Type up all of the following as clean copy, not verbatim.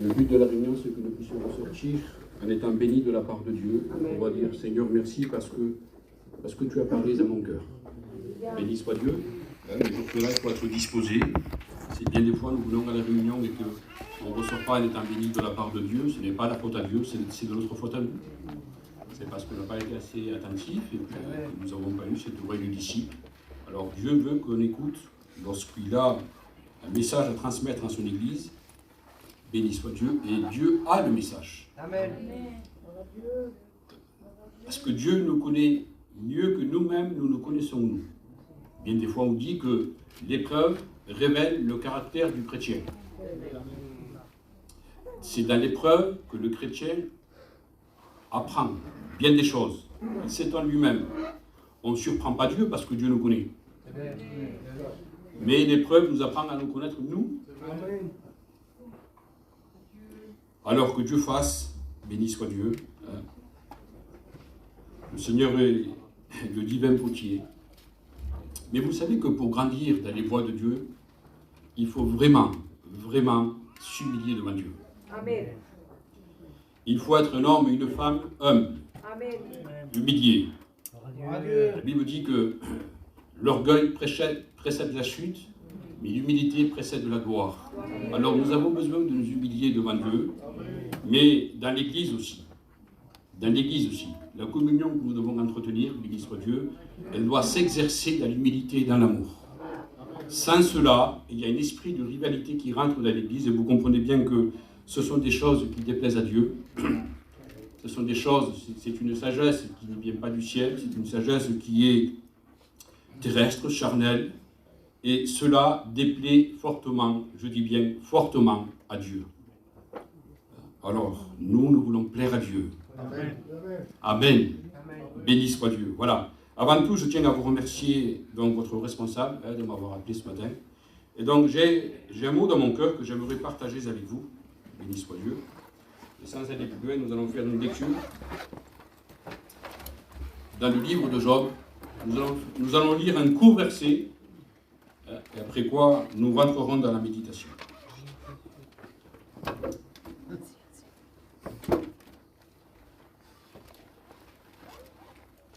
Le but de la réunion, c'est que nous puissions ressortir en étant bénis de la part de Dieu. On va dire, Seigneur, merci parce que tu as parlé à mon cœur. Béni soit Dieu. Le jour que là, il faut être disposé. Si bien des fois nous venons à la réunion et qu'on ne ressort pas en étant béni de la part de Dieu, ce n'est pas la faute à Dieu, c'est de notre faute à nous. C'est parce qu'on n'a pas été assez attentif et que nous n'avons pas eu cette oreille du disciple. Alors Dieu veut qu'on écoute lorsqu'il a un message à transmettre à son Église. Béni soit Dieu, et Dieu a le message. Amen. Parce que Dieu nous connaît mieux que nous-mêmes, nous nous connaissons nous. Bien des fois on dit que l'épreuve révèle le caractère du chrétien. C'est dans l'épreuve que le chrétien apprend bien des choses. Il s'étonne lui-même. On ne surprend pas Dieu parce que Dieu nous connaît. Mais l'épreuve nous apprend à nous connaître nous. Alors que Dieu fasse, béni soit Dieu. Le Seigneur est le divin potier. Mais vous savez que pour grandir dans les voies de Dieu, il faut vraiment, vraiment s'humilier devant Dieu. Amen. Il faut être un homme et une femme humbles, humiliés. La Bible dit que l'orgueil précède la chute, mais l'humilité précède la gloire. Alors nous avons besoin de nous humilier devant Dieu, mais dans l'Église aussi. Dans l'Église aussi. La communion que nous devons entretenir, béni soit Dieu, elle doit s'exercer dans l'humilité et dans l'amour. Sans cela, il y a un esprit de rivalité qui rentre dans l'Église, et vous comprenez bien que ce sont des choses qui déplaisent à Dieu. Ce sont des choses, c'est une sagesse qui ne vient pas du ciel, c'est une sagesse qui est terrestre, charnelle, et cela déplaît fortement, je dis bien fortement, à Dieu. Alors, nous voulons plaire à Dieu. Amen. Amen. Béni soit Dieu. Voilà. Avant tout, je tiens à vous remercier donc votre responsable de m'avoir appelé ce matin. Et donc, j'ai un mot dans mon cœur que j'aimerais partager avec vous. Béni soit Dieu. Et sans aller plus loin, nous allons faire une lecture dans le livre de Job. Nous allons lire un court verset, et après quoi, nous rentrerons dans la méditation.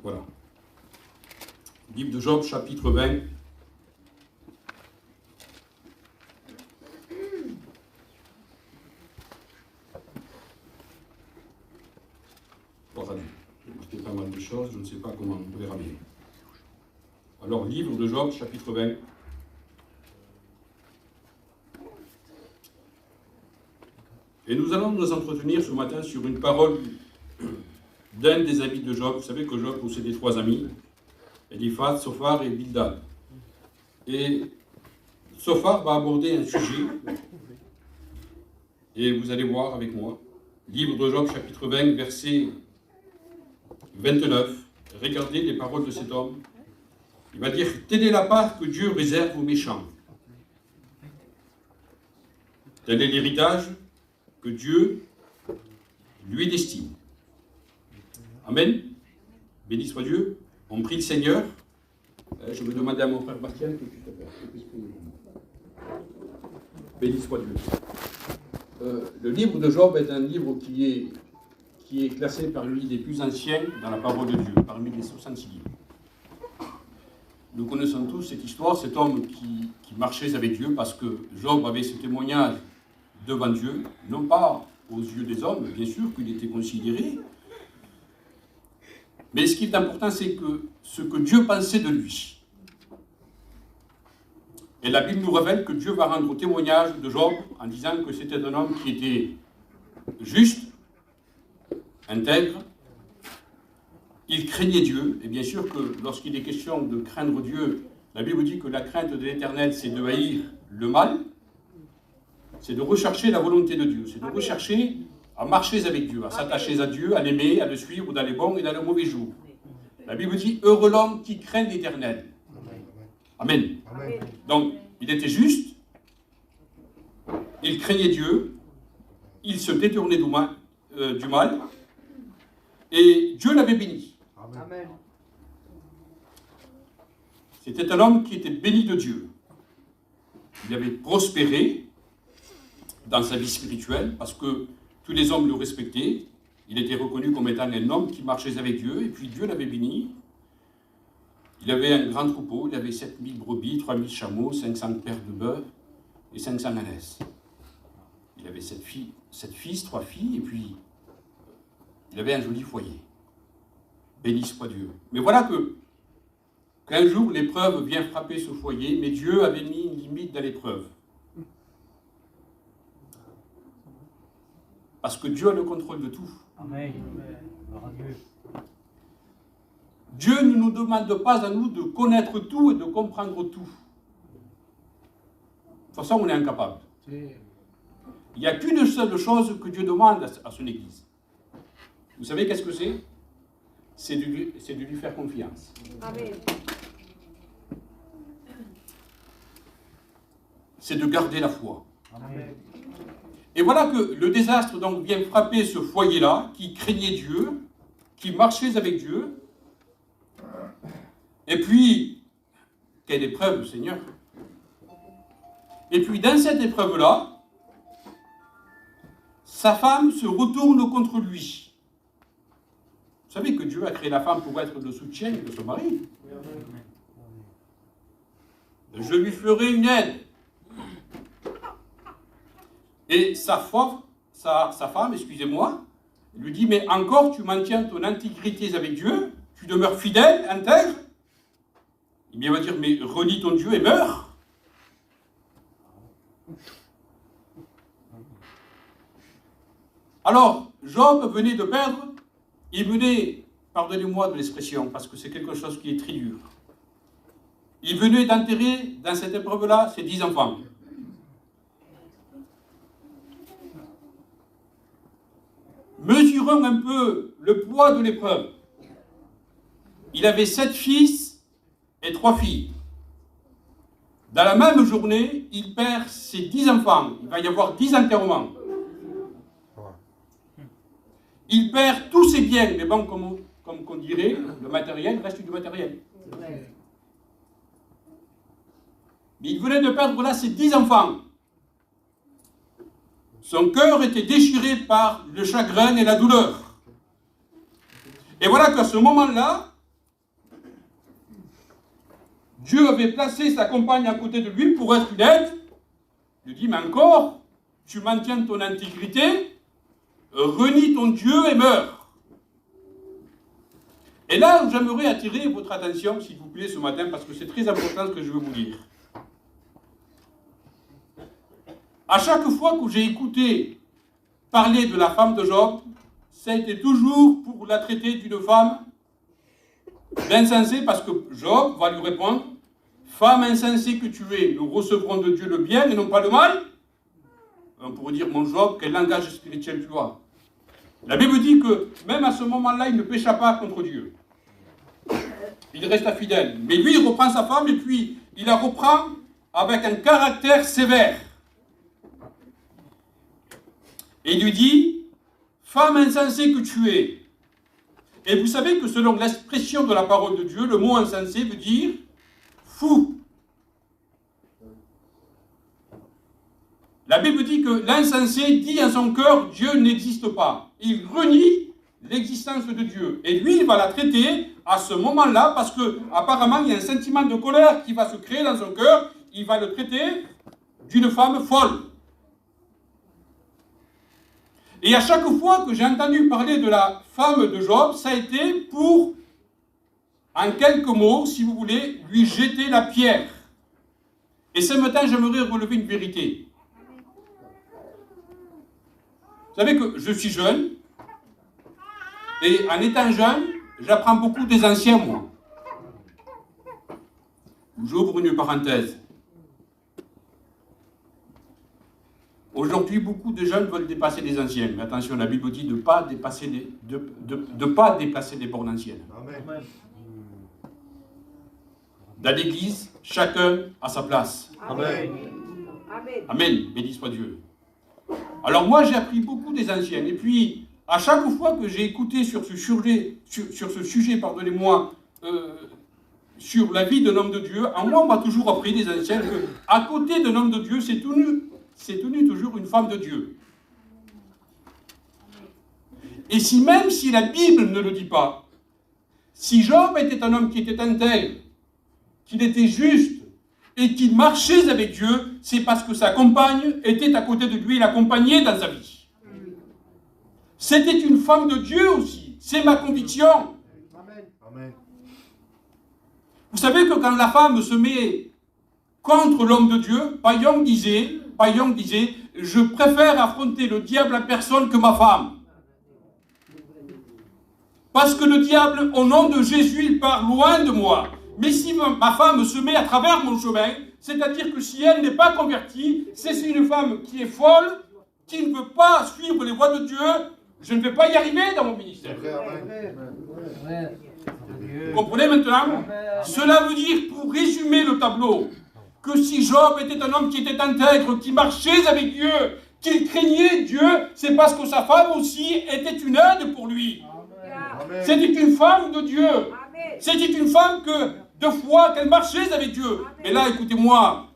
Voilà. Livre de Job, chapitre 20. Voilà. J'ai marqué pas mal de choses, je ne sais pas comment on verra bien. Alors, livre de Job, chapitre 20. Et nous allons nous entretenir ce matin sur une parole d'un des amis de Job. Vous savez que Job possédait 3 amis, Eliphaz, Sophar et Bildad. Et Sophar va aborder un sujet, et vous allez voir avec moi, livre de Job, chapitre 20, verset 29. Regardez les paroles de cet homme. Il va dire « Telle est la part que Dieu réserve aux méchants. Tel est l'héritage que Dieu lui destine. » Amen. Béni soit Dieu. On prie le Seigneur. Je vais demander à mon frère Bastien que tu t'appelles. Béni soit Dieu. Le livre de Job est un livre qui est classé parmi les plus anciens dans la parole de Dieu, parmi les 66 livres. Nous connaissons tous cette histoire, cet homme qui marchait avec Dieu, parce que Job avait ce témoignage devant Dieu, non pas aux yeux des hommes, bien sûr qu'il était considéré, mais ce qui est important, c'est que ce que Dieu pensait de lui. Et la Bible nous révèle que Dieu va rendre témoignage de Job en disant que c'était un homme qui était juste, intègre, il craignait Dieu, et bien sûr que lorsqu'il est question de craindre Dieu, la Bible dit que la crainte de l'Éternel, c'est de haïr le mal, c'est de rechercher la volonté de Dieu, c'est de rechercher à marcher avec Dieu, à s'attacher à Dieu, à l'aimer, à le suivre dans les bons et dans les mauvais jours. La Bible dit « Heureux l'homme qui craint l'Éternel ». Amen. Amen. Donc, il était juste, il craignait Dieu, il se détournait du mal, et Dieu l'avait béni. Amen. C'était un homme qui était béni de Dieu. Il avait prospéré, dans sa vie spirituelle, parce que tous les hommes le respectaient. Il était reconnu comme étant un homme qui marchait avec Dieu, et puis Dieu l'avait béni. Il avait un grand troupeau, il avait 7000 brebis, 3000 chameaux, 500 paires de bœufs et 500 ânesses. Il avait 7 fils, 3 filles, et puis il avait un joli foyer. Béni soit Dieu. Mais voilà qu'un jour l'épreuve vient frapper ce foyer, mais Dieu avait mis une limite dans l'épreuve. Parce que Dieu a le contrôle de tout. Amen. Dieu ne nous demande pas à nous de connaître tout et de comprendre tout. De toute façon, on est incapable. Il n'y a qu'une seule chose que Dieu demande à son Église. Vous savez qu'est-ce que c'est? C'est de lui faire confiance. Amen. C'est de garder la foi. Amen. Et voilà que le désastre donc vient frapper ce foyer-là, qui craignait Dieu, qui marchait avec Dieu. Et puis, quelle épreuve, Seigneur! Et puis, dans cette épreuve-là, sa femme se retourne contre lui. Vous savez que Dieu a créé la femme pour être le soutien de son mari. Je lui ferai une aide. Et sa femme, excusez-moi, lui dit, mais encore tu maintiens ton intégrité avec Dieu, tu demeures fidèle, intègre. Il va dire, mais renie ton Dieu et meurs. Alors, Job venait de perdre, il venait, pardonnez-moi de l'expression, parce que c'est quelque chose qui est très dur. Il venait d'enterrer, dans cette épreuve-là, ses 10 enfants. Mesurons un peu le poids de l'épreuve. Il avait 7 fils et 3 filles. Dans la même journée, il perd ses 10 enfants. Il va y avoir 10 enterrements. Il perd tous ses biens, mais bon, comme on dirait, le matériel reste du matériel. Mais il venait de perdre là ses 10 enfants. Son cœur était déchiré par le chagrin et la douleur. Et voilà qu'à ce moment-là, Dieu avait placé sa compagne à côté de lui pour être une aide. Il lui dit, mais encore, tu maintiens ton intégrité, renie ton Dieu et meurs. Et là, j'aimerais attirer votre attention, s'il vous plaît, ce matin, parce que c'est très important ce que je veux vous dire. À chaque fois que j'ai écouté parler de la femme de Job, ça a été toujours pour la traiter d'une femme d'insensée, parce que Job va lui répondre, femme insensée que tu es, nous recevrons de Dieu le bien et non pas le mal. On pourrait dire, mon Job, quel langage spirituel tu as. La Bible dit que même à ce moment-là, il ne pécha pas contre Dieu. Il resta fidèle. Mais lui, il reprend sa femme et puis il la reprend avec un caractère sévère. Et il lui dit, femme insensée que tu es. Et vous savez que selon l'expression de la parole de Dieu, le mot insensé veut dire fou. La Bible dit que l'insensé dit en son cœur, Dieu n'existe pas. Il renie l'existence de Dieu. Et lui, il va la traiter à ce moment-là, parce que apparemment il y a un sentiment de colère qui va se créer dans son cœur. Il va le traiter d'une femme folle. Et à chaque fois que j'ai entendu parler de la femme de Job, ça a été pour, en quelques mots, si vous voulez, lui jeter la pierre. Et ce matin, j'aimerais relever une vérité. Vous savez que je suis jeune, et en étant jeune, j'apprends beaucoup des anciens, moi. J'ouvre une parenthèse. Aujourd'hui, beaucoup de jeunes veulent dépasser les anciens. Mais attention, la Bible dit de ne pas déplacer les bornes anciennes. Amen. Dans l'Église, chacun a sa place. Amen. Amen. Béni soit Dieu. Alors moi, j'ai appris beaucoup des anciens. Et puis, à chaque fois que j'ai écouté sur ce sujet, sur la vie d'un homme de Dieu, en moi, on m'a toujours appris des anciens qu'à côté d'un homme de Dieu, c'est s'est tenue toujours une femme de Dieu. Et si même si la Bible ne le dit pas, si Job était un homme qui était intègre, qu'il était juste et qu'il marchait avec Dieu, c'est parce que sa compagne était à côté de lui et l'accompagnait dans sa vie. C'était une femme de Dieu aussi. C'est ma conviction. Amen. Vous savez que quand la femme se met contre l'homme de Dieu, Paillon disait, je préfère affronter le diable en personne que ma femme. Parce que le diable, au nom de Jésus, il part loin de moi. Mais si ma femme se met à travers mon chemin, c'est-à-dire que si elle n'est pas convertie, c'est une femme qui est folle, qui ne veut pas suivre les voies de Dieu, je ne vais pas y arriver dans mon ministère. Vous comprenez maintenant? Cela veut dire, pour résumer le tableau, que si Job était un homme qui était intègre, qui marchait avec Dieu, qu'il craignait Dieu, c'est parce que sa femme aussi était une aide pour lui. C'était une femme de Dieu. C'était une femme de foi, qu'elle marchait avec Dieu. Mais là, écoutez-moi,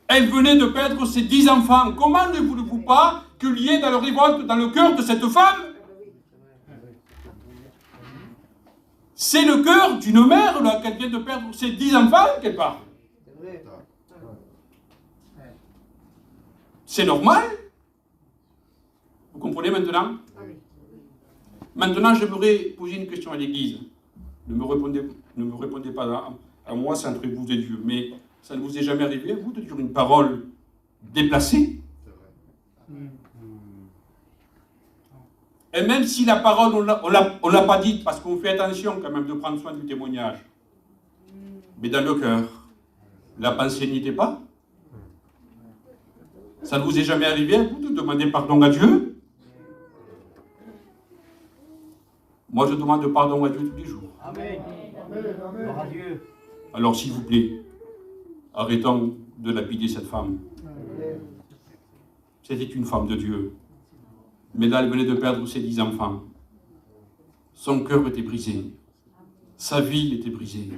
elle venait de perdre ses 10 enfants. Comment ne voulez-vous pas qu'il y ait dans le révolte, dans le cœur de cette femme? C'est le cœur d'une mère, là, qu'elle vient de perdre ses 10 enfants, quelque part. C'est normal. Vous comprenez maintenant? Maintenant, j'aimerais poser une question à l'Église. Ne me répondez pas à moi, c'est entre vous et Dieu. Mais ça ne vous est jamais arrivé, vous, de dire une parole déplacée? Et même si la parole, on ne l'a pas dite, parce qu'on fait attention quand même de prendre soin du témoignage. Mais dans le cœur, la pensée n'y était pas? Ça ne vous est jamais arrivé, vous, de demander pardon à Dieu? Moi, je demande pardon à Dieu tous les jours. Amen. Amen. Alors, s'il vous plaît, arrêtons de lapider cette femme. C'était une femme de Dieu. Mais là, elle venait de perdre ses 10 enfants. Son cœur était brisé. Sa vie était brisée.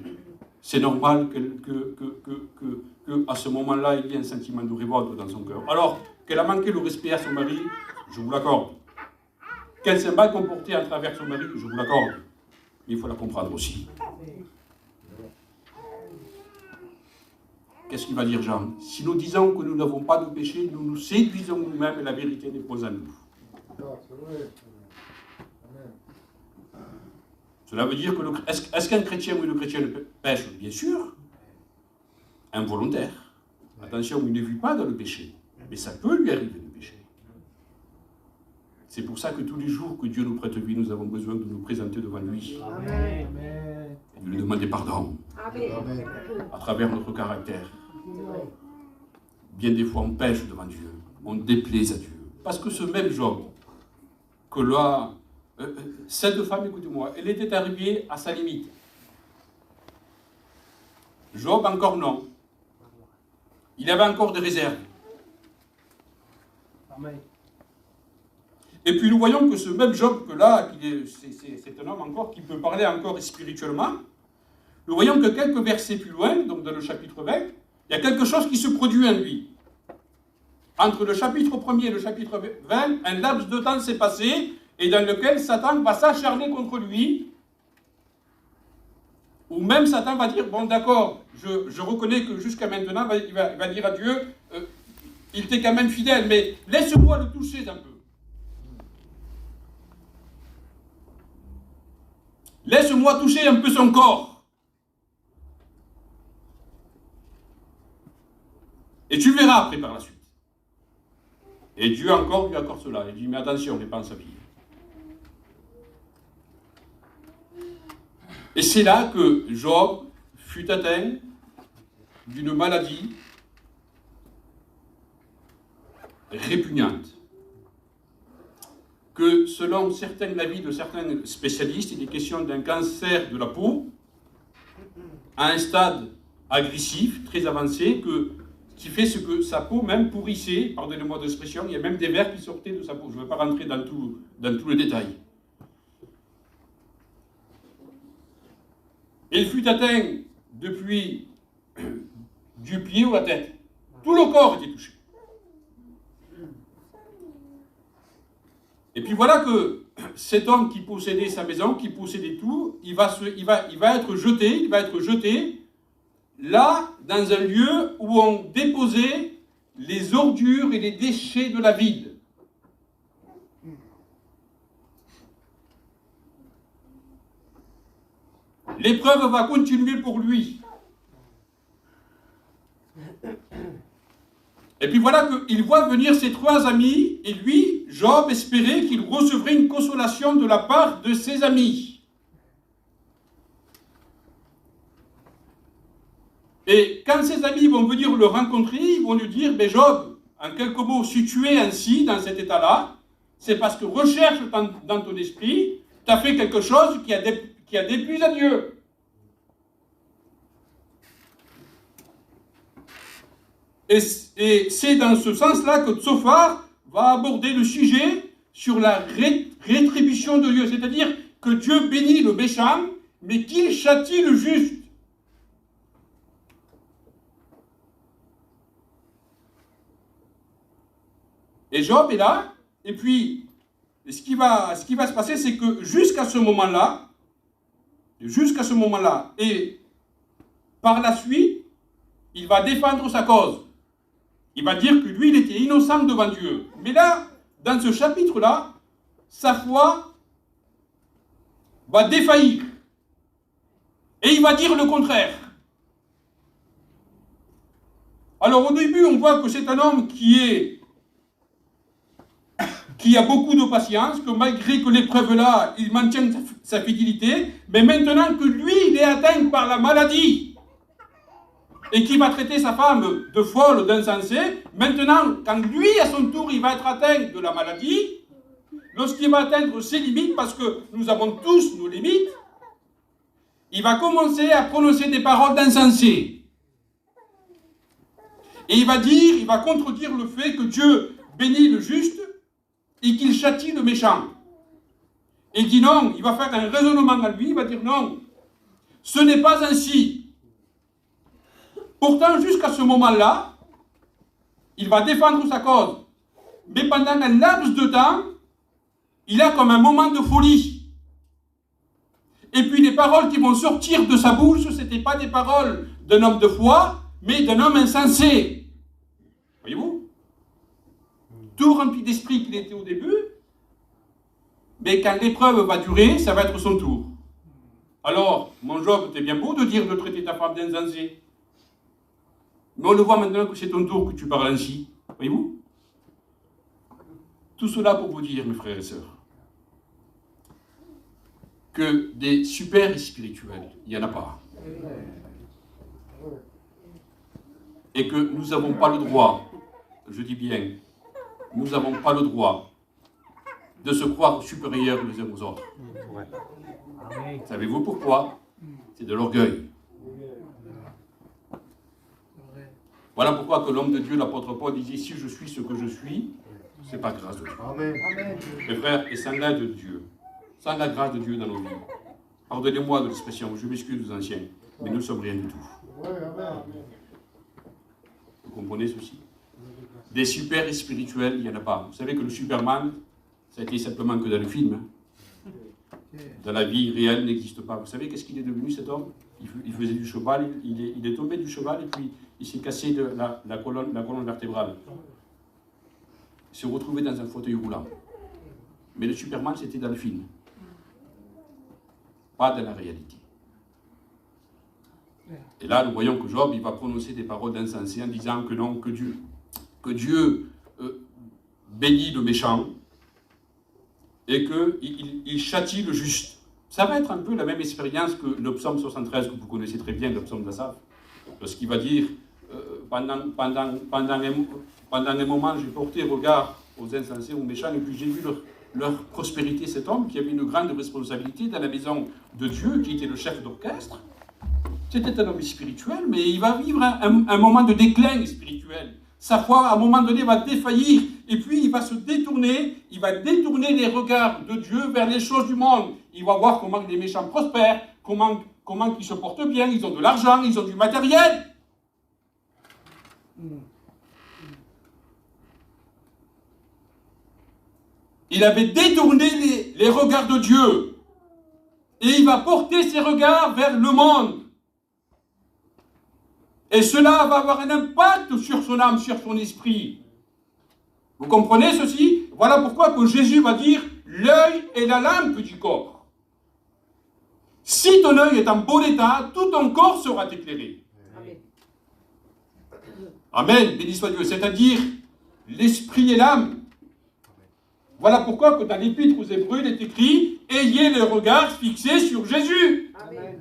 C'est normal que à ce moment-là, il y ait un sentiment de révolte dans son cœur. Alors, qu'elle a manqué le respect à son mari, je vous l'accorde. Qu'elle s'est mal comportée à travers son mari, je vous l'accorde. Mais il faut la comprendre aussi. Qu'est-ce qu'il va dire Jean? Si nous disons que nous n'avons pas de péché, nous nous séduisons nous-mêmes et la vérité n'est pas en nous. Cela veut dire que est-ce qu'un chrétien ou une chrétienne pêche? Bien sûr. Involontaire. Attention, il ne vit pas dans le péché. Mais ça peut lui arriver de pécher. C'est pour ça que tous les jours que Dieu nous prête vie, nous avons besoin de nous présenter devant lui. Amen. Et de lui demander pardon. Amen. À travers notre caractère. Bien des fois, on pêche devant Dieu. On déplaise à Dieu. Parce que ce même Job, que là, cette femme, écoutez-moi, elle était arrivée à sa limite. Job, encore non. Il avait encore des réserves. Amen. Et puis nous voyons que ce même Job, que là, c'est un homme encore qui peut parler encore spirituellement, nous voyons que quelques versets plus loin, donc dans le chapitre 20, il y a quelque chose qui se produit en lui. Entre le chapitre 1er et le chapitre 20, un laps de temps s'est passé, et dans lequel Satan va s'acharner contre lui, ou même Satan va dire, bon d'accord, je reconnais que jusqu'à maintenant, il va dire à Dieu, il t'est quand même fidèle, mais laisse-moi le toucher un peu. Laisse-moi toucher un peu son corps. Et tu verras après par la suite. Et Dieu encore lui accorde cela. Il dit, mais attention, n'est pas en sa vie. Et c'est là que Job fut atteint d'une maladie répugnante. Que selon certains avis de certains spécialistes, il est question d'un cancer de la peau à un stade agressif, très avancé, qui fait ce que sa peau même pourrissait, pardonnez-moi de l'expression, il y a même des vers qui sortaient de sa peau. Je ne vais pas rentrer dans tout le détail. Il fut atteint depuis du pied ou la tête. Tout le corps était touché. Et puis voilà que cet homme qui possédait sa maison, qui possédait tout, il va être jeté là, dans un lieu où on déposait les ordures et les déchets de la ville. L'épreuve va continuer pour lui. Et puis voilà qu'il voit venir ses 3 amis, et lui, Job, espérait qu'il recevrait une consolation de la part de ses amis. Et quand ses amis vont venir le rencontrer, ils vont lui dire, mais Job, en quelques mots, si tu es ainsi, dans cet état-là, c'est parce que recherche dans ton esprit, tu as fait quelque chose qui a déplu à Dieu. Et c'est dans ce sens-là que Tsophar va aborder le sujet sur la rétribution de Dieu. C'est-à-dire que Dieu bénit le méchant, mais qu'il châtie le juste. Et Job est là, et puis ce qui va se passer, c'est que jusqu'à ce moment-là, et par la suite, il va défendre sa cause. Il va dire que lui, il était innocent devant Dieu. Mais là, dans ce chapitre-là, sa foi va défaillir. Et il va dire le contraire. Alors au début, on voit que c'est un homme qui a beaucoup de patience, que malgré que l'épreuve là, il maintient sa fidélité, mais maintenant que lui, il est atteint par la maladie, et qui va traiter sa femme de folle, d'insensée, maintenant, quand lui, à son tour, il va être atteint de la maladie, lorsqu'il va atteindre ses limites, parce que nous avons tous nos limites, il va commencer à prononcer des paroles d'insensé. Et il va contredire le fait que Dieu bénit le juste et qu'il châtie le méchant. Et il dit non, il va faire un raisonnement à lui, il va dire non, ce n'est pas ainsi. Pourtant, jusqu'à ce moment-là, il va défendre sa cause. Mais pendant un laps de temps, il a comme un moment de folie. Et puis les paroles qui vont sortir de sa bouche, ce n'étaient pas des paroles d'un homme de foi, mais d'un homme insensé. Voyez-vous? Tout rempli d'esprit qu'il était au début, mais quand l'épreuve va durer, ça va être son tour. Alors, mon Job, c'est bien beau de dire de traiter ta femme d'insensé. Mais on le voit maintenant que c'est ton tour que tu parles ainsi. Voyez-vous? Tout cela pour vous dire, mes frères et sœurs, que des super spirituels, il n'y en a pas. Et que nous n'avons pas le droit, je dis bien, nous n'avons pas le droit de se croire supérieurs les uns aux autres. Savez-vous pourquoi? C'est de l'orgueil. Voilà pourquoi que l'homme de Dieu, l'apôtre Paul, disait, si je suis ce que je suis, c'est pas grâce de Dieu. Amen. Mes frères, et sans l'aide de Dieu, sans la grâce de Dieu dans nos vies, pardonnez-moi de l'expression, je m'excuse aux anciens, mais nous ne sommes rien du tout. Vous comprenez ceci? Des super spirituels, il n'y en a pas. Vous savez que le Superman, ça a été simplement que dans le film. Dans la vie réelle, n'existe pas. Vous savez qu'est-ce qu'il est devenu, cet homme? Il faisait du cheval, il est tombé du cheval et puis il s'est cassé de la colonne vertébrale. Il s'est retrouvé dans un fauteuil roulant. Mais le Superman, c'était dans le film. Pas dans la réalité. Et là, nous voyons que Job, il va prononcer des paroles d'insensé en disant que non, que Dieu bénit le méchant et qu'il châtie le juste. Ça va être un peu la même expérience que le psaume 73, que vous connaissez très bien, le psaume d'Asaph, lorsqu'il va dire pendant un moment, j'ai porté regard aux insensés, aux méchants, et puis j'ai vu leur prospérité, cet homme qui avait une grande responsabilité dans la maison de Dieu, qui était le chef d'orchestre. C'était un homme spirituel, mais il va vivre un moment de déclin spirituel. Sa foi, à un moment donné, va défaillir, et puis il va se détourner, il va détourner les regards de Dieu vers les choses du monde. Il va voir comment les méchants prospèrent, comment ils se portent bien, ils ont de l'argent, ils ont du matériel. Il avait détourné les regards de Dieu. Et il va porter ses regards vers le monde. Et cela va avoir un impact sur son âme, sur son esprit. Vous comprenez ceci? Voilà pourquoi que Jésus va dire « L'œil est la lampe du corps ». Si ton œil est en bon état, tout ton corps sera éclairé. Amen. Amen, béni soit Dieu. C'est-à-dire l'esprit et l'âme. Voilà pourquoi que dans l'Épître aux Hébreux, il est écrit « Ayez le regard fixé sur Jésus ». Amen.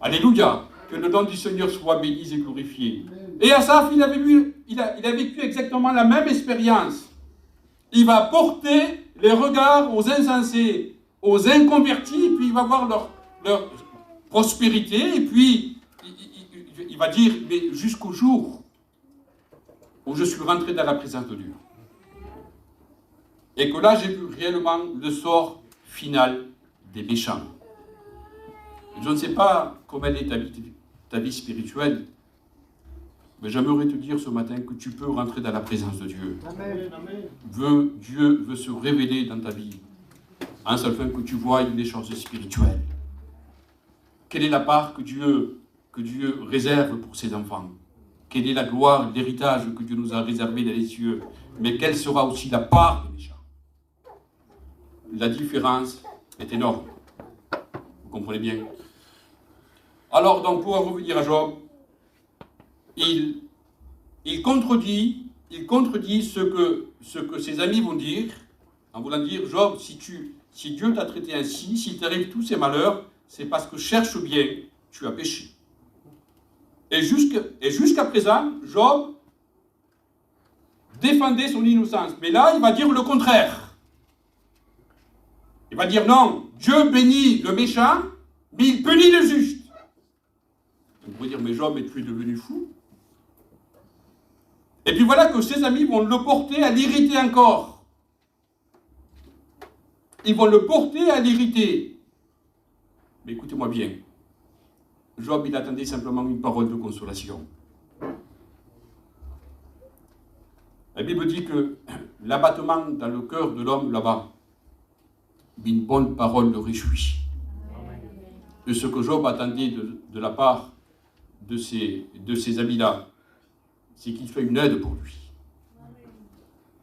Alléluia. Que le nom du Seigneur soit béni et glorifié. Et Asaph, il a vécu exactement la même expérience. Il va porter les regards aux insensés, aux inconvertis, puis il va voir leur prospérité, et puis il va dire, mais jusqu'au jour où je suis rentré dans la présence de Dieu. Et que là, j'ai vu réellement le sort final des méchants. Je ne sais pas comment elle est ta vie spirituelle, mais j'aimerais te dire ce matin que tu peux rentrer dans la présence de Dieu. Amen. Dieu veut se révéler dans ta vie, en seul fin que tu vois les choses spirituelles. Quelle est la part que Dieu réserve pour ses enfants? Quelle est la gloire, l'héritage que Dieu nous a réservé dans les cieux? Mais quelle sera aussi la part des méchants? La différence est énorme. Vous comprenez bien? Alors, donc, pour en revenir à Job, il contredit ce que ses amis vont dire, en voulant dire, Job, si Dieu t'a traité ainsi, s'il t'arrive tous ces malheurs, c'est parce que cherche bien, tu as péché. Et jusqu'à présent, Job défendait son innocence. Mais là, il va dire le contraire. Il va dire non, Dieu bénit le méchant, mais il punit le juste. On pourrait dire, mais Job, es-tu devenu fou? Et puis voilà que ses amis vont le porter à l'irriter encore. Ils vont le porter à l'irriter. Mais écoutez-moi bien. Job, il attendait simplement une parole de consolation. La Bible dit que l'abattement dans le cœur de l'homme là-bas, une bonne parole le réjouit. De ce que Job attendait de la part de ces amis-là, c'est qu'il soit une aide pour lui.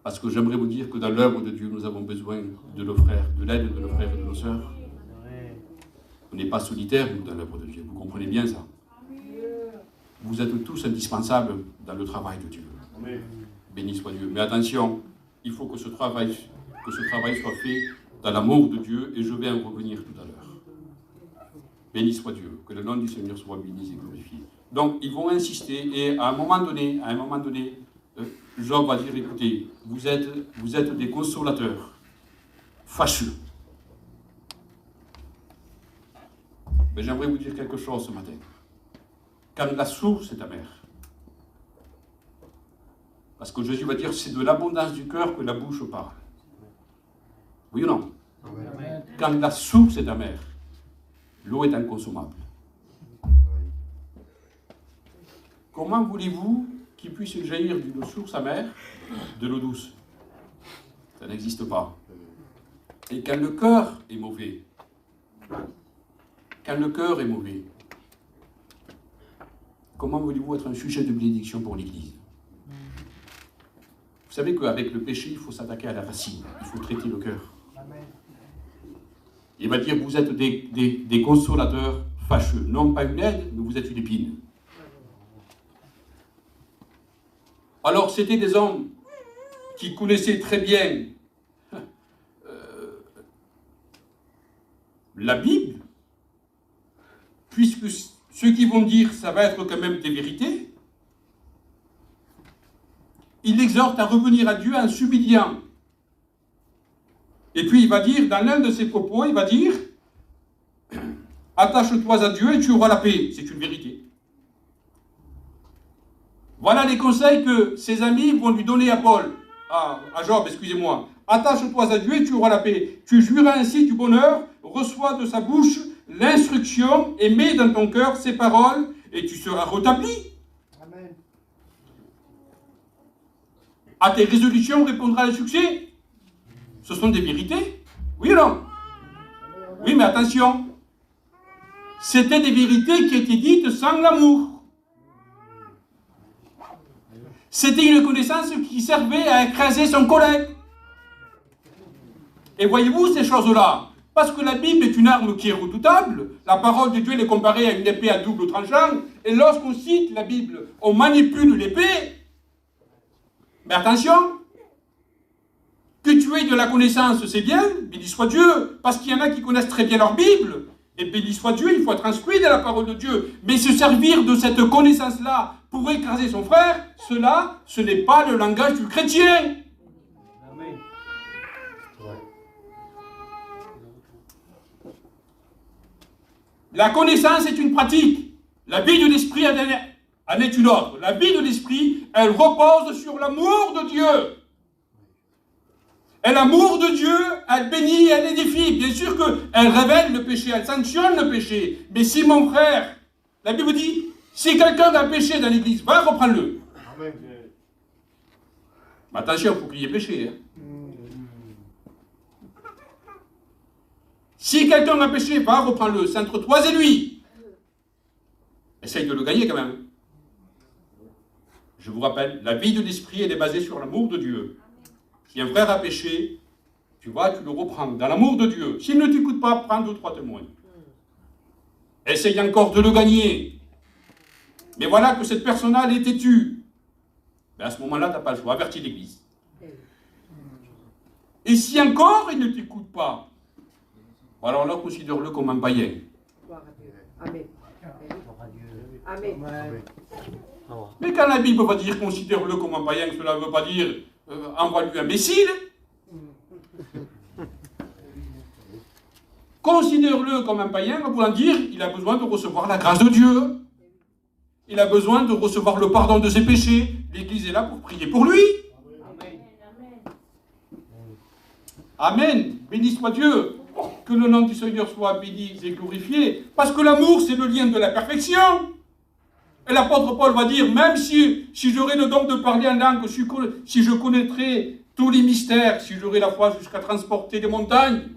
Parce que j'aimerais vous dire que dans l'œuvre de Dieu, nous avons besoin de nos frères, de l'aide de nos frères et de nos sœurs. On n'est pas solitaires, nous, dans l'œuvre de Dieu. Vous comprenez bien ça? Vous êtes tous indispensables dans le travail de Dieu. Béni soit Dieu. Mais attention, il faut que ce travail soit fait dans l'amour de Dieu, et je vais en revenir tout à l'heure. Béni soit Dieu, que le nom du Seigneur soit béni et glorifié. Donc, ils vont insister, et à un moment donné, Job va dire, écoutez, vous êtes des consolateurs, fâcheux. Mais j'aimerais vous dire quelque chose ce matin. Quand la source est amère, parce que Jésus va dire, c'est de l'abondance du cœur que la bouche parle. Oui ou non? Amen. Quand la source est amère, l'eau est inconsommable. Comment voulez-vous qu'il puisse jaillir d'une source amère de l'eau douce? Ça n'existe pas. Et quand le cœur est mauvais, comment voulez-vous être un sujet de bénédiction pour l'Église? Vous savez qu'avec le péché, il faut s'attaquer à la racine. Il faut traiter le cœur. Il va dire, vous êtes des consolateurs fâcheux. Non pas une aide, mais vous êtes une épine. Alors, c'était des hommes qui connaissaient très bien la Bible, puisque ceux qui vont dire, ça va être quand même des vérités. Il exhorte à revenir à Dieu en s'humiliant. Et puis il va dire, dans l'un de ses propos, il va dire, attache-toi à Dieu et tu auras la paix. C'est une vérité. Voilà les conseils que ses amis vont lui donner à Job, excusez-moi. Attache-toi à Dieu et tu auras la paix. Tu jouiras ainsi du bonheur, reçois de sa bouche l'instruction et mets dans ton cœur ses paroles et tu seras rétabli. Amen. À tes résolutions répondra le succès. Ce sont des vérités. Oui ou non? Oui, mais attention. C'était des vérités qui étaient dites sans l'amour. C'était une connaissance qui servait à écraser son collègue. Et voyez-vous ces choses-là? Parce que la Bible est une arme qui est redoutable. La parole de Dieu est comparée à une épée à double tranchant. Et lorsqu'on cite la Bible, on manipule l'épée. Mais attention, que tu aies de la connaissance, c'est bien, béni soit Dieu, parce qu'il y en a qui connaissent très bien leur Bible. Et béni soit Dieu, il faut être instruit de la parole de Dieu. Mais se servir de cette connaissance-là pour écraser son frère, cela, ce n'est pas le langage du chrétien. Amen. La connaissance est une pratique. La vie de l'esprit en est une autre. La vie de l'esprit, elle repose sur l'amour de Dieu. Et l'amour de Dieu, elle bénit, elle édifie. Bien sûr qu'elle révèle le péché, elle sanctionne le péché. Mais si mon frère, la Bible dit, si quelqu'un a péché dans l'église, va, reprends-le. Amen. Mais attention, il faut qu'il y ait péché. Hein. Si quelqu'un a péché, va, reprends-le. C'est entre toi et lui. Essaye de le gagner quand même. Je vous rappelle, la vie de l'esprit, elle est basée sur l'amour de Dieu. Si un frère a péché, tu vois, tu le reprends dans l'amour de Dieu. S'il ne t'écoute pas, prends 2 ou 3 témoins. Essaye encore de le gagner. Mais voilà que cette personne-là, elle est têtue. Mais à ce moment-là, tu n'as pas le choix. Avertis l'Église. Et si encore il ne t'écoute pas, alors là, considère-le comme un païen. Amen. Amen. Mais quand la Bible va dire considère-le comme un païen, cela ne veut pas dire envoie-lui un imbécile. Considère-le comme un païen, en voulant dire il a besoin de recevoir la grâce de Dieu. Il a besoin de recevoir le pardon de ses péchés. L'Église est là pour prier pour lui. Amen. Béni soit Dieu. Que le nom du Seigneur soit béni et glorifié. Parce que l'amour, c'est le lien de la perfection. Et l'apôtre Paul va dire, même si j'aurais le don de parler en langue, si je connaîtrais tous les mystères, si j'aurais la foi jusqu'à transporter des montagnes,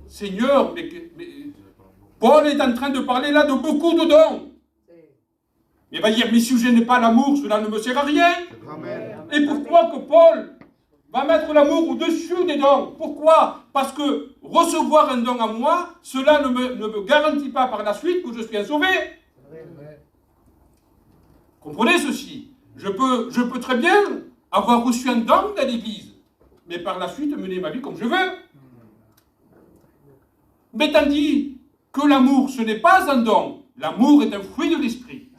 Seigneur, mais Paul est en train de parler là de beaucoup de dons. Mais il va dire, mais si je n'ai pas l'amour, cela ne me sert à rien. Amen. Et pourquoi que Paul va mettre l'amour au-dessus des dons? Pourquoi? Parce que recevoir un don à moi, cela ne me garantit pas par la suite que je suis un sauvé. Comprenez ceci? Je peux très bien avoir reçu un don dans l'Église, mais par la suite mener ma vie comme je veux. Mais tandis que l'amour, ce n'est pas un don. L'amour est un fruit de l'esprit.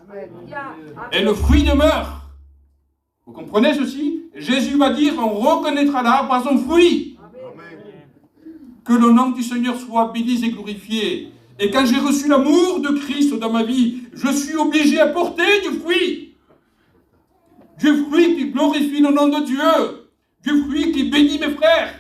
Et le fruit demeure. Vous comprenez ceci? Jésus va dire, on reconnaîtra l'arbre par son fruit. Amen. Que le nom du Seigneur soit béni et glorifié. Et quand j'ai reçu l'amour de Christ dans ma vie, je suis obligé à porter du fruit. Du fruit qui glorifie le nom de Dieu. Du fruit qui bénit mes frères.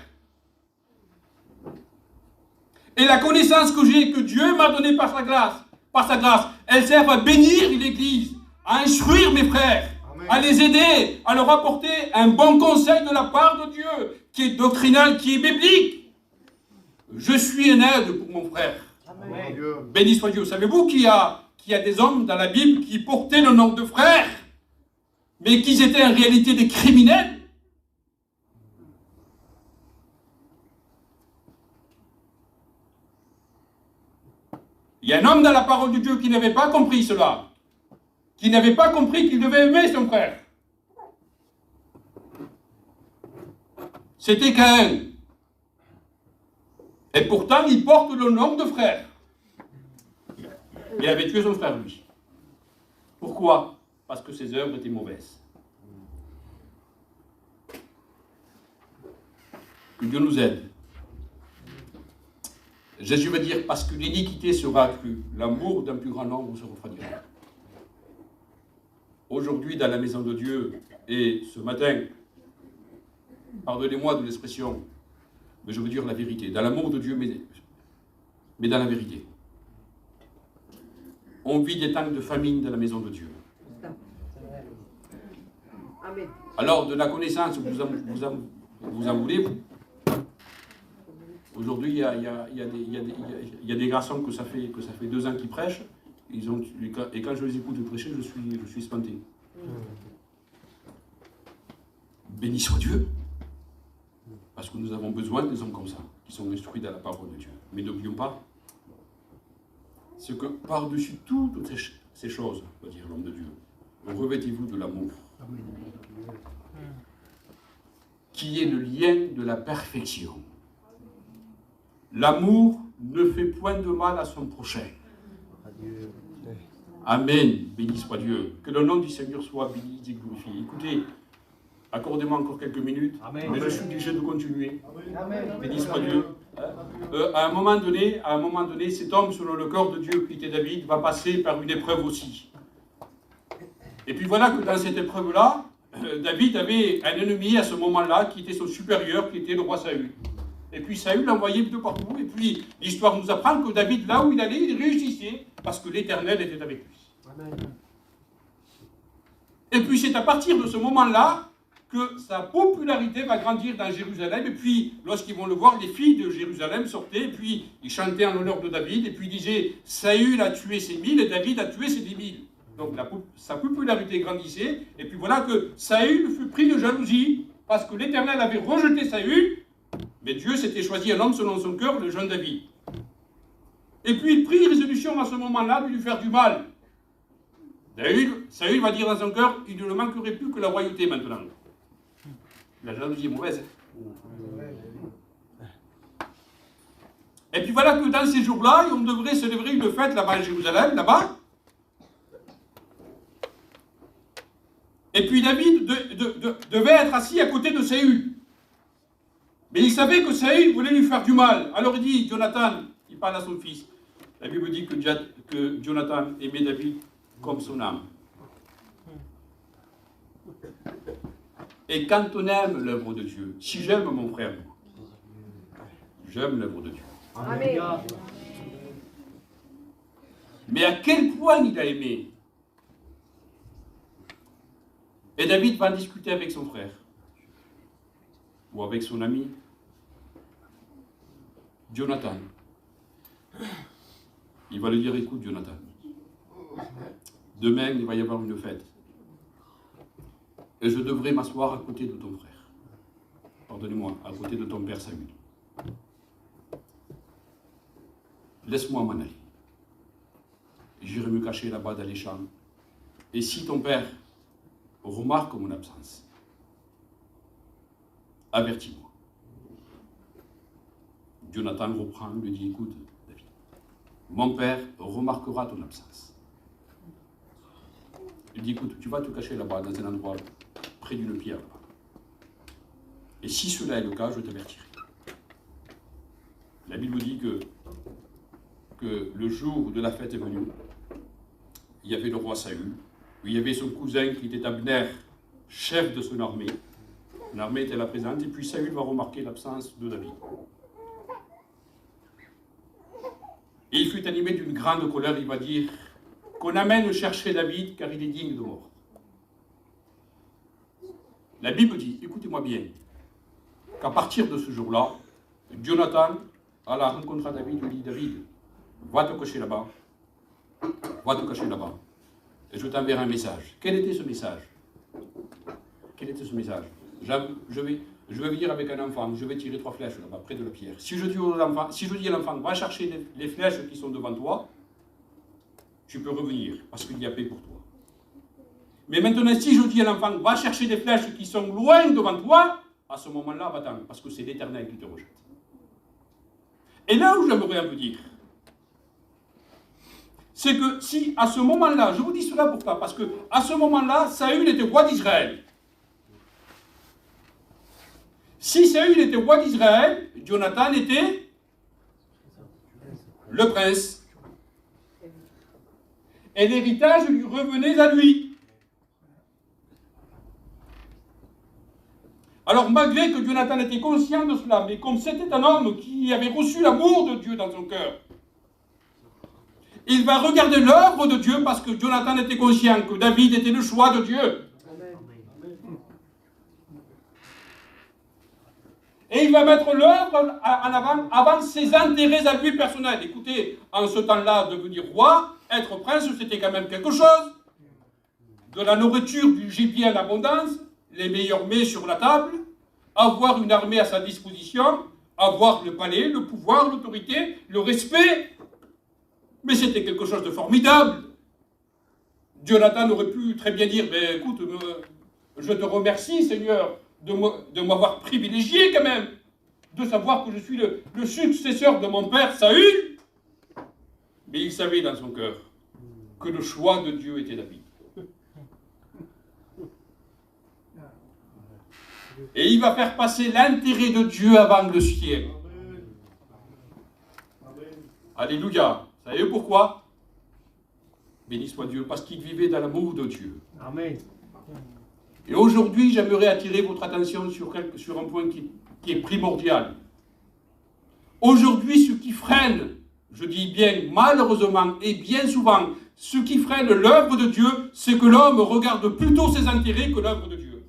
Et la connaissance que j'ai, que Dieu m'a donnée par sa grâce, elle sert à bénir l'Église, à instruire mes frères, Amen. À les aider, à leur apporter un bon conseil de la part de Dieu, qui est doctrinal, qui est biblique. Je suis un aide pour mon frère. Amen. Béni soit Dieu. Savez-vous qu'il y a des hommes dans la Bible qui portaient le nom de frères, mais qu'ils étaient en réalité des criminels? Il y a un homme dans la parole de Dieu qui n'avait pas compris cela, qui n'avait pas compris qu'il devait aimer son frère. C'était Caïn. Et pourtant, il porte le nom de frère. Il avait tué son frère, lui. Pourquoi? Parce que ses œuvres étaient mauvaises. Que Dieu nous aide. Jésus va dire, parce que l'iniquité sera accrue, l'amour d'un plus grand nombre se refroidira. Aujourd'hui, dans la maison de Dieu, et ce matin, pardonnez-moi de l'expression, mais je veux dire la vérité, dans l'amour de Dieu, mais dans la vérité. On vit des temps de famine dans la maison de Dieu. Amen. Alors, de la connaissance, vous en voulez, vous? Aujourd'hui, il y a des garçons que ça fait 2 ans qu'ils prêchent, et quand je les écoute prêcher, je suis espanté. Béni soit Dieu, parce que nous avons besoin des hommes comme ça, qui sont instruits dans la parole de Dieu. Mais n'oublions pas, c'est que par-dessus toutes ces choses, va dire l'homme de Dieu, revêtez-vous de l'amour, qui est le lien de la perfection. L'amour ne fait point de mal à son prochain. Amen, béni soit Dieu. Que le nom du Seigneur soit béni et glorifié. Écoutez, accordez-moi encore quelques minutes, Amen. Mais je suis obligé de continuer. Amen. Béni soit Dieu. À un moment donné, cet homme, selon le corps de Dieu qui était David, va passer par une épreuve aussi. Et puis voilà que dans cette épreuve-là, David avait un ennemi à ce moment-là, qui était son supérieur, qui était le roi Saül. Et puis Saül l'envoyait de partout, et puis l'histoire nous apprend que David, là où il allait, il réussissait, parce que l'Éternel était avec lui. Amen. Et puis c'est à partir de ce moment-là que sa popularité va grandir dans Jérusalem, et puis lorsqu'ils vont le voir, les filles de Jérusalem sortaient, et puis ils chantaient en l'honneur de David, et puis ils disaient « Saül a tué ses 1000 et David a tué ses 10 000 ». Donc sa popularité grandissait, et puis voilà que Saül fut pris de jalousie, parce que l'Éternel avait rejeté Saül, mais Dieu s'était choisi un homme selon son cœur, le jeune David. Et puis il prit résolution à ce moment-là de lui faire du mal. Saül va dire dans son cœur, il ne le manquerait plus que la royauté maintenant. La jalousie est mauvaise. Et puis voilà que dans ces jours-là, on devrait célébrer une fête là-bas à Jérusalem, là-bas. Et puis David devait être assis à côté de Saül. Mais il savait que Saül voulait lui faire du mal. Alors il dit, Jonathan, il parle à son fils. La Bible dit que Jonathan aimait David comme son âme. Et quand on aime l'œuvre de Dieu, si j'aime mon frère, j'aime l'œuvre de Dieu. Amen. Mais à quel point il a aimé? Et David va discuter avec son frère, ou avec son ami, Jonathan. Il va lui dire, écoute Jonathan, demain il va y avoir une fête. Et je devrais m'asseoir à côté de ton frère. Pardonnez-moi, à côté de ton père Saül. Laisse-moi m'en aller. J'irai me cacher là-bas dans les champs. Et si ton père remarque mon absence, avertis-moi. Jonathan reprend, lui dit, écoute, David, mon père remarquera ton absence. Il dit, écoute, tu vas te cacher là-bas, dans un endroit près d'une pierre. Là-bas. Et si cela est le cas, je t'avertirai. La Bible dit que le jour de la fête est venu, il y avait le roi Saül, il y avait son cousin qui était Abner, chef de son armée. L'armée était là présente, et puis Saül va remarquer l'absence de David. Et il fut animé d'une grande colère, il va dire qu'on amène chercher David car il est digne de mort. La Bible dit, écoutez-moi bien, qu'à partir de ce jour-là, Jonathan, à la rencontre à David, lui dit, David, va te cacher là-bas, et je t'enverrai un message. Quel était ce message? Je vais venir avec un enfant, je vais tirer 3 flèches là-bas, près de la pierre. Si je dis à l'enfant, va chercher les flèches qui sont devant toi, tu peux revenir, parce qu'il y a paix pour toi. Mais maintenant, si je dis à l'enfant, va chercher des flèches qui sont loin devant toi, à ce moment-là, va-t'en, parce que c'est l'Éternel qui te rejette. Et là où j'aimerais en venir, c'est que si à ce moment-là, je vous dis cela pourquoi? Parce que à ce moment-là, Saül était roi d'Israël. Si Saül était roi d'Israël, Jonathan était le prince. Et l'héritage lui revenait à lui. Alors malgré que Jonathan était conscient de cela, mais comme c'était un homme qui avait reçu l'amour de Dieu dans son cœur, il va regarder l'œuvre de Dieu parce que Jonathan était conscient que David était le choix de Dieu. Et il va mettre l'œuvre en avant ses intérêts à lui personnels. Écoutez, en ce temps-là, devenir roi, être prince, c'était quand même quelque chose. De la nourriture, du gibier en abondance, les meilleurs mets sur la table, avoir une armée à sa disposition, avoir le palais, le pouvoir, l'autorité, le respect. Mais c'était quelque chose de formidable. Jonathan aurait pu très bien dire, mais écoute, je te remercie, Seigneur, de m'avoir privilégié quand même, de savoir que je suis le successeur de mon père Saül. Mais il savait dans son cœur que le choix de Dieu était David. Et il va faire passer l'intérêt de Dieu avant le sien. Alléluia. Vous savez pourquoi? Béni soit Dieu, parce qu'il vivait dans l'amour de Dieu. Amen. Et aujourd'hui, j'aimerais attirer votre attention sur un point qui est primordial. Aujourd'hui, ce qui freine, je dis bien malheureusement et bien souvent, ce qui freine l'œuvre de Dieu, c'est que l'homme regarde plutôt ses intérêts que l'œuvre de Dieu.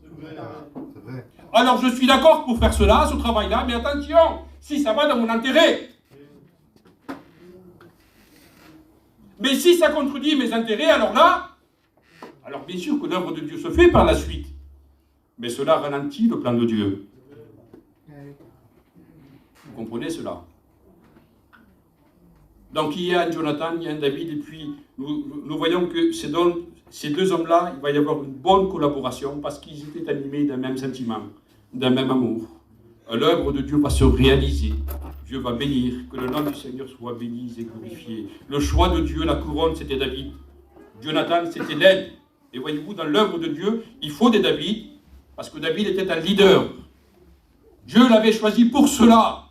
Alors je suis d'accord pour faire cela, ce travail-là, mais attention, si ça va dans mon intérêt. Mais si ça contredit mes intérêts, alors là, alors bien sûr que l'œuvre de Dieu se fait par la suite. Mais cela ralentit le plan de Dieu. Vous comprenez cela? Donc il y a un Jonathan, il y a un David, et puis nous voyons que ces deux hommes-là, il va y avoir une bonne collaboration parce qu'ils étaient animés d'un même sentiment, d'un même amour. L'œuvre de Dieu va se réaliser. Dieu va bénir, que le nom du Seigneur soit béni et glorifié. Le choix de Dieu, la couronne, c'était David. Jonathan, c'était l'aide. Et voyez-vous, dans l'œuvre de Dieu, il faut des David, parce que David était un leader. Dieu l'avait choisi pour cela.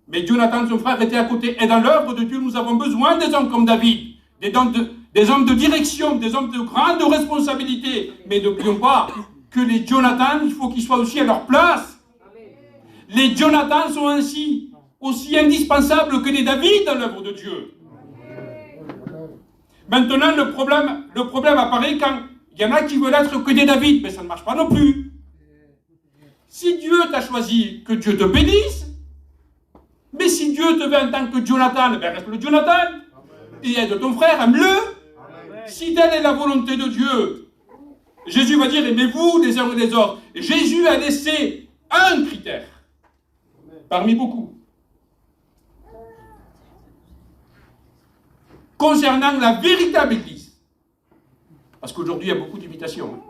Mais Jonathan, son frère, était à côté. Et dans l'œuvre de Dieu, nous avons besoin des hommes comme David, des hommes de direction, des hommes de grande responsabilité. Mais n'oublions pas que les Jonathan, il faut qu'ils soient aussi à leur place. Les Jonathan sont ainsi aussi indispensables que les David dans l'œuvre de Dieu. Maintenant, le problème apparaît quand il y en a qui veulent être que des David, mais ça ne marche pas non plus. Si Dieu t'a choisi, que Dieu te bénisse. Mais si Dieu te veut en tant que Jonathan, ben reste le Jonathan. Et aide ton frère, aime-le. Si telle est la volonté de Dieu, Jésus va dire, aimez-vous les uns et les autres. Jésus a laissé un critère, parmi beaucoup. Concernant la véritable Église. Parce qu'aujourd'hui, il y a beaucoup d'imitations.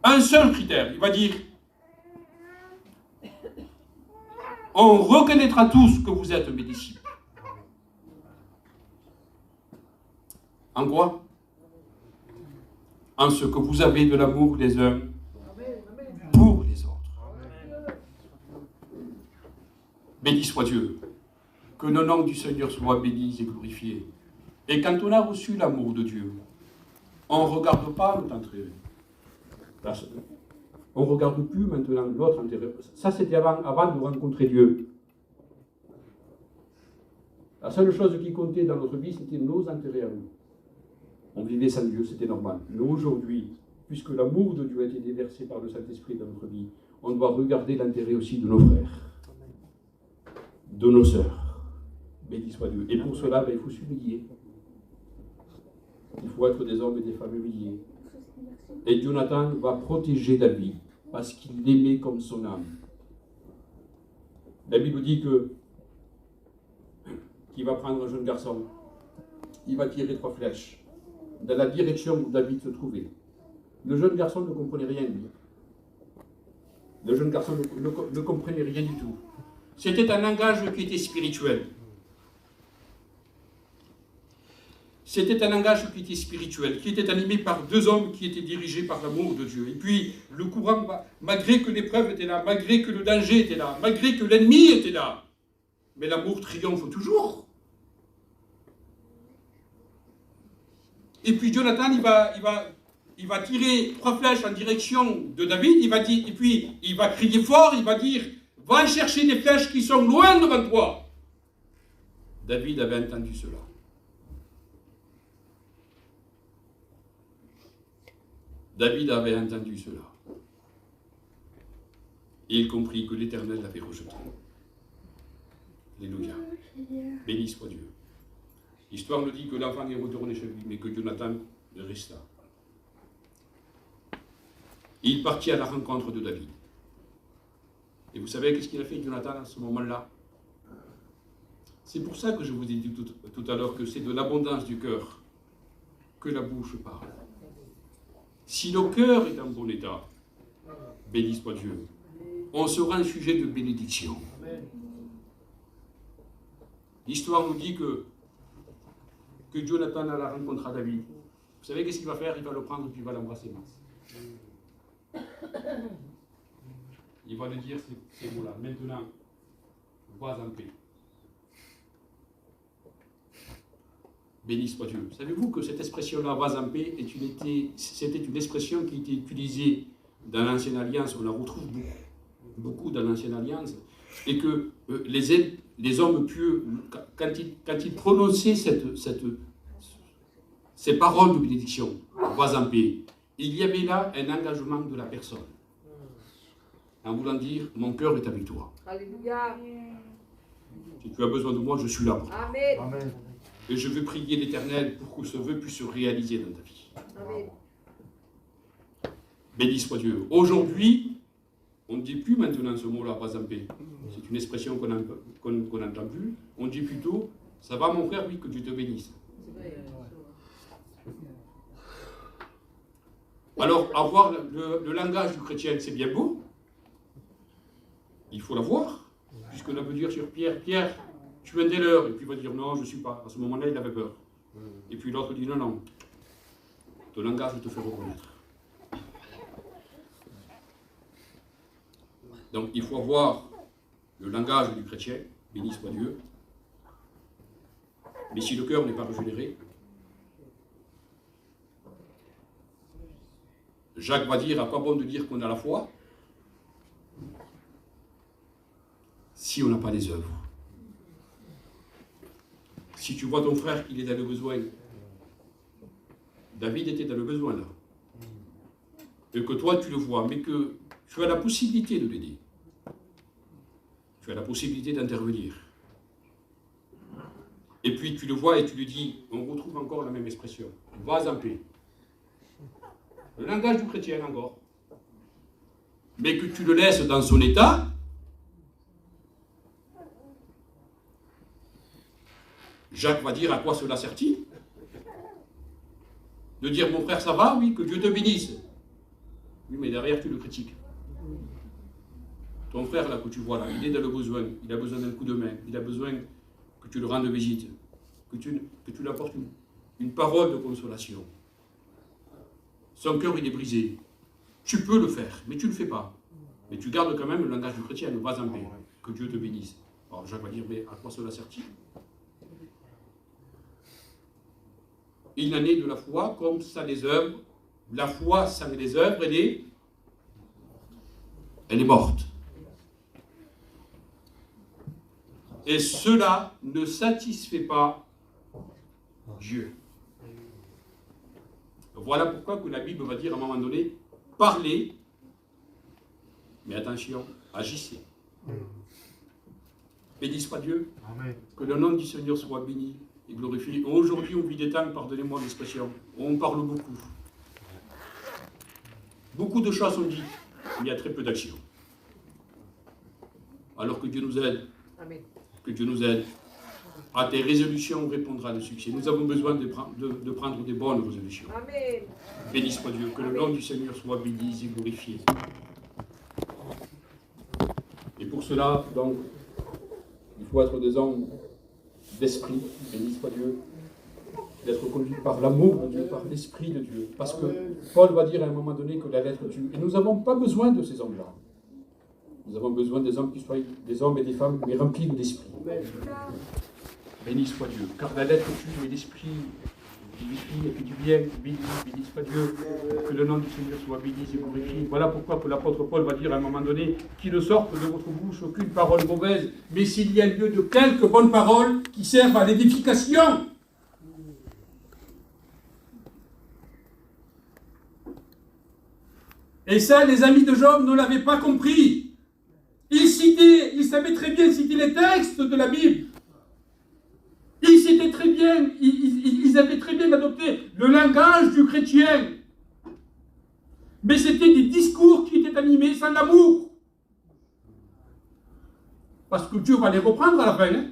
Un seul critère, il va dire, on reconnaîtra tous que vous êtes mes disciples. En quoi? En ce que vous avez de l'amour les uns pour les autres. Béni soit Dieu. Que le nom du Seigneur soit béni et glorifié. Et quand on a reçu l'amour de Dieu, on ne regarde pas notre intérêt. On ne regarde plus maintenant l'autre intérêt. Ça, c'était avant de rencontrer Dieu. La seule chose qui comptait dans notre vie, c'était nos intérêts à nous. On vivait sans Dieu, c'était normal. Mais aujourd'hui, puisque l'amour de Dieu a été déversé par le Saint-Esprit dans notre vie, on doit regarder l'intérêt aussi de nos frères, de nos sœurs. Béni soit Dieu. Et pour cela, il faut s'humilier. Il faut être des hommes et des femmes humiliés. Et Jonathan va protéger David parce qu'il l'aimait comme son âme. La Bible dit qu'il va prendre un jeune garçon. Il va tirer 3 flèches dans la direction où David se trouvait. Le jeune garçon ne comprenait rien, lui. Le jeune garçon ne comprenait rien du tout. C'était un langage qui était spirituel. C'était un langage qui était spirituel, qui était animé par 2 hommes qui étaient dirigés par l'amour de Dieu. Et puis, le courant, malgré que l'épreuve était là, malgré que le danger était là, malgré que l'ennemi était là, mais l'amour triomphe toujours. Et puis Jonathan, il va tirer 3 flèches en direction de David, et puis il va crier fort, il va dire, va chercher des flèches qui sont loin devant toi. David avait entendu cela. David avait entendu cela. Et il comprit que l'Éternel l'avait rejeté. Alléluia. Béni soit Dieu. L'histoire nous dit que l'enfant est retourné chez lui, mais que Jonathan resta. Il partit à la rencontre de David. Et vous savez qu'est-ce qu'il a fait, Jonathan, à ce moment-là? C'est pour ça que je vous ai dit tout à l'heure que c'est de l'abondance du cœur que la bouche parle. Si le cœur est en bon état, béni soit Dieu, on sera un sujet de bénédiction. L'histoire nous dit que Jonathan a la rencontre à David. Vous savez qu'est-ce qu'il va faire? Il va le prendre et puis il va l'embrasser. Il va lui dire ces mots-là. Maintenant, vas en paix. Béni soit Dieu. Savez-vous que cette expression-là, vas en paix, c'était une expression qui était utilisée dans l'Ancienne Alliance. On la retrouve beaucoup dans l'Ancienne Alliance. Et que les hommes pieux, quand ils prononçaient ces paroles de bénédiction, vas en paix, il y avait là un engagement de la personne. En voulant dire, mon cœur est avec toi. Alléluia. Si tu as besoin de moi, je suis là pour toi. Amen. Amen. Et je veux prier l'Éternel pour que ce vœu puisse se réaliser dans ta vie. Amen. Béni soit Dieu. Aujourd'hui, on ne dit plus maintenant ce mot-là, vas en paix. C'est une expression qu'on n'entend plus. On dit plutôt, ça va mon frère, oui, que Dieu te bénisse. Alors, avoir le langage du chrétien, c'est bien beau. Il faut l'avoir. Puisqu'on a pu dire sur Pierre, Pierre, tu es un des leurs. Et puis il va dire, non, je ne suis pas. À ce moment-là, il avait peur. Et puis l'autre dit, non, non. Ton langage te fait reconnaître. Donc, il faut avoir le langage du chrétien, béni soit Dieu. Mais si le cœur n'est pas régénéré, Jacques va dire, à quoi bon de dire qu'on a la foi si on n'a pas les œuvres? Si tu vois ton frère qu'il est dans le besoin, David était dans le besoin là, et que toi tu le vois, mais que tu as la possibilité de l'aider, tu as la possibilité d'intervenir, et puis tu le vois et tu lui dis, on retrouve encore la même expression, vas en paix. Le langage du chrétien encore. Mais que tu le laisses dans son état, Jacques va dire à quoi cela sert-il? De dire mon frère ça va, oui, que Dieu te bénisse. Oui, mais derrière tu le critiques. Ton frère là que tu vois là, il est dans le besoin, il a besoin d'un coup de main, il a besoin que tu le rendes visite, que tu lui apportes une parole de consolation. Son cœur, il est brisé. Tu peux le faire, mais tu ne le fais pas. Mais tu gardes quand même le langage du chrétien, ne vas en paix. Que Dieu te bénisse. Alors Jacques va dire, mais à quoi cela sert-il? Il en est de la foi comme ça les œuvres. La foi sans les œuvres, elle est morte. Et cela ne satisfait pas Dieu. Voilà pourquoi que la Bible va dire à un moment donné, parlez, mais attention, agissez. Béni soit Dieu. Amen. Que le nom du Seigneur soit béni et glorifié. Aujourd'hui, on vit des temps, pardonnez-moi l'expression, où on parle beaucoup. Beaucoup de choses sont dites, mais il y a très peu d'action. Alors que Dieu nous aide. Amen. Que Dieu nous aide. À tes résolutions, on répondra de succès. Nous avons besoin de prendre des bonnes résolutions. Amen. Béni soit Dieu. Que le nom du Seigneur soit béni et glorifié. Et pour cela, donc, il faut être des hommes d'esprit. Béni soit Dieu. D'être conduit par l'amour de Dieu, par l'esprit de Dieu. Parce que Paul va dire à un moment donné que la lettre tue. Et nous n'avons pas besoin de ces hommes-là. Nous avons besoin des hommes qui soient des hommes et des femmes, mais remplis de l'esprit. Béni soit Dieu, car la lettre tue, mais l'esprit vivifie et fait du bien. Béni soit Dieu, que le nom du Seigneur soit béni et glorifié. Voilà pourquoi que l'apôtre Paul va dire à un moment donné, qu'il ne sorte de votre bouche aucune parole mauvaise, mais s'il y a lieu de quelques bonnes paroles qui servent à l'édification. Et ça, les amis de Job ne l'avaient pas compris. il savait très bien citer les textes de la Bible. Ils avaient très bien adopté le langage du chrétien. Mais c'était des discours qui étaient animés sans l'amour. Parce que Dieu va les reprendre à la fin. Hein?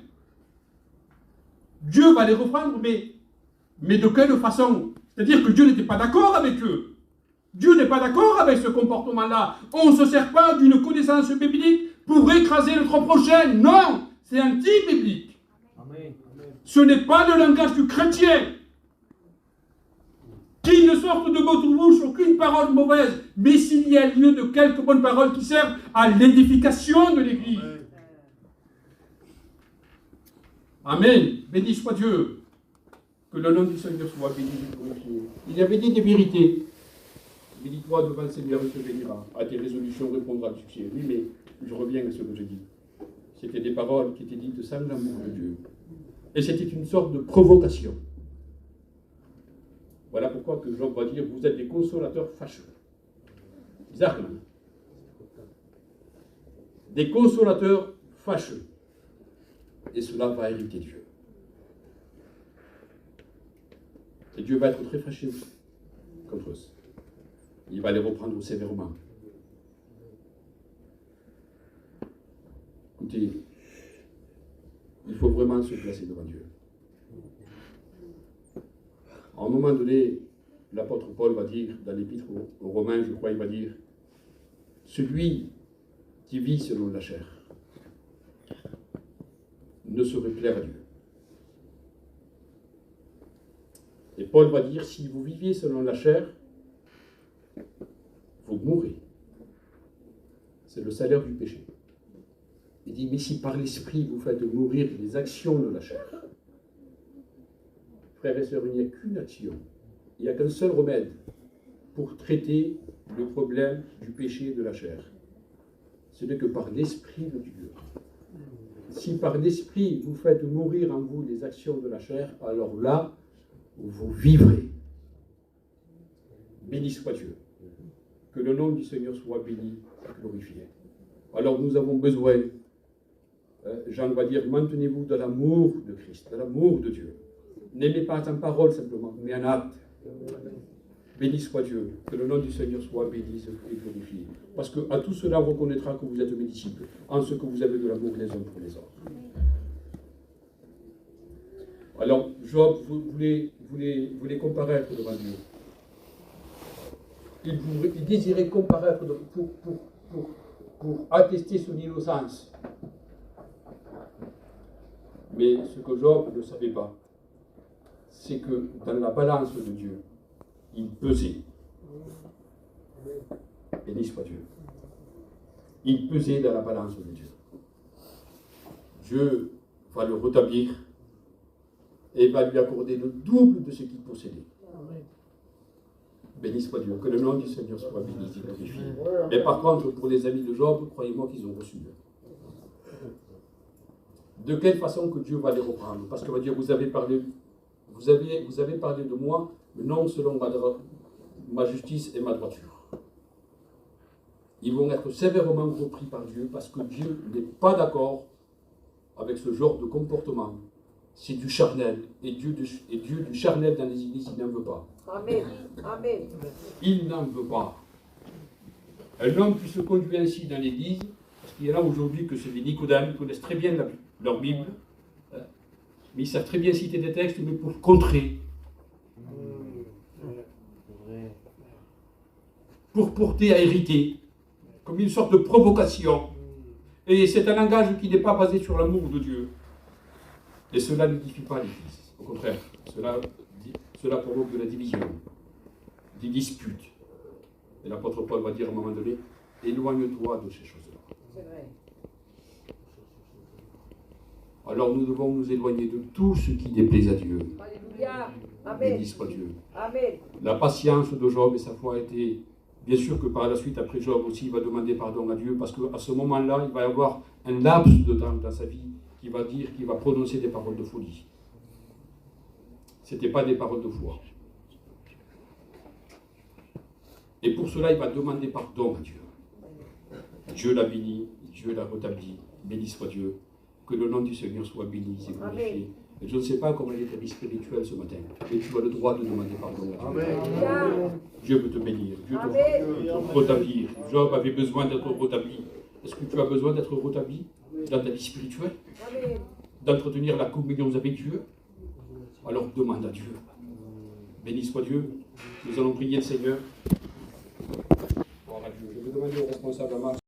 Dieu va les reprendre, mais de quelle façon? C'est-à-dire que Dieu n'était pas d'accord avec eux. Dieu n'est pas d'accord avec ce comportement-là. On ne se sert pas d'une connaissance biblique pour écraser notre prochain. Non, c'est anti-biblique. Ce n'est pas le langage du chrétien. Qu'il ne sorte de votre bouche aucune parole mauvaise, mais s'il y a lieu de quelques bonnes paroles qui servent à l'édification de l'Église. Amen. Béni soit Dieu. Que le nom du Seigneur soit béni et glorifié. Il avait dit des vérités. Bénis-toi devant le Seigneur, il te bénira. À tes résolutions répondra le succès. Oui, mais je reviens à ce que je dis. C'était des paroles qui étaient dites sans l'amour de Dieu. Et c'était une sorte de provocation. Voilà pourquoi que Job va dire, vous êtes des consolateurs fâcheux. Bizarre, quand même. Des consolateurs fâcheux. Et cela va irriter Dieu. Et Dieu va être très fâché contre eux. Il va les reprendre sévèrement. Écoutez, il faut vraiment se placer devant Dieu. À un moment donné, l'apôtre Paul va dire, dans l'épître aux Romains, je crois, il va dire, celui qui vit selon la chair ne saurait plaire à Dieu. Et Paul va dire, si vous viviez selon la chair, vous mourrez. C'est le salaire du péché. Il dit, mais si par l'esprit vous faites mourir les actions de la chair, frères et sœurs, il n'y a qu'une action, il n'y a qu'un seul remède pour traiter le problème du péché de la chair. Ce n'est que par l'esprit de Dieu. Si par l'esprit vous faites mourir en vous les actions de la chair, alors là, vous vivrez. Béni soit Dieu. Que le nom du Seigneur soit béni et glorifié. Alors nous avons besoin, Jean va dire, maintenez-vous dans l'amour de Christ, dans l'amour de Dieu. N'aimez pas en parole simplement, mais en acte. Béni soit Dieu. Que le nom du Seigneur soit béni et glorifié. Parce qu'à tout cela, on reconnaîtra que vous êtes mes disciples, en ce que vous avez de l'amour les uns pour les autres. Alors, Job voulait comparaître devant Dieu. Il désirait comparaître pour attester son innocence. Mais ce que Job ne savait pas, c'est que dans la balance de Dieu, il pesait. Béni soit Dieu. Il pesait dans la balance de Dieu. Dieu va le rétablir et va lui accorder le double de ce qu'il possédait. Béni soit Dieu. Que le nom du Seigneur soit béni et glorifié. Mais par contre, pour les amis de Job, croyez-moi qu'ils ont reçu. De quelle façon que Dieu va les reprendre? Parce qu'il va dire, vous avez parlé de moi, mais non selon ma justice et ma droiture. Ils vont être sévèrement repris par Dieu parce que Dieu n'est pas d'accord avec ce genre de comportement. C'est du charnel. Et Dieu du charnel dans les églises, il n'en veut pas. Amen. Amen. Il n'en veut pas. Un homme qui se conduit ainsi dans l'église, parce qu'il y en a aujourd'hui que c'est des Nicodèmes, ils connaissent très bien leur Bible, mais ils savent très bien citer des textes, mais pour contrer. Pour porter à hériter, comme une sorte de provocation. Et c'est un langage qui n'est pas basé sur l'amour de Dieu. Et cela n'édifie pas l'Église. Au contraire, cela provoque de la division, des disputes. Et l'apôtre Paul va dire à un moment donné, éloigne-toi de ces choses-là. C'est vrai. Alors nous devons nous éloigner de tout ce qui déplaise à Dieu. Alléluia. Amen. Béni soit Dieu. Amen. La patience de Job et sa foi a été... Bien sûr que par la suite, après Job aussi, il va demander pardon à Dieu, parce qu'à ce moment-là, il va y avoir un laps de temps dans sa vie qui va dire qu'il va prononcer des paroles de folie. Ce n'étaient pas des paroles de foi. Et pour cela, il va demander pardon à Dieu. Dieu l'a béni, Dieu l'a rétabli. Béni soit Dieu. Que le nom du Seigneur soit béni et glorifié. Amen. Et je ne sais pas comment il est ta vie spirituelle ce matin, mais tu as le droit de demander pardon à Dieu. Alléluia. Dieu peut te bénir, Dieu Amen. te rétablir. Job avait besoin d'être rétabli. Est-ce que tu as besoin d'être rétabli dans ta vie spirituelle, Amen. d'entretenir la communion avec Dieu? Alors demande à Dieu. Béni soit Dieu. Nous allons prier le Seigneur. Je vais demander au responsable à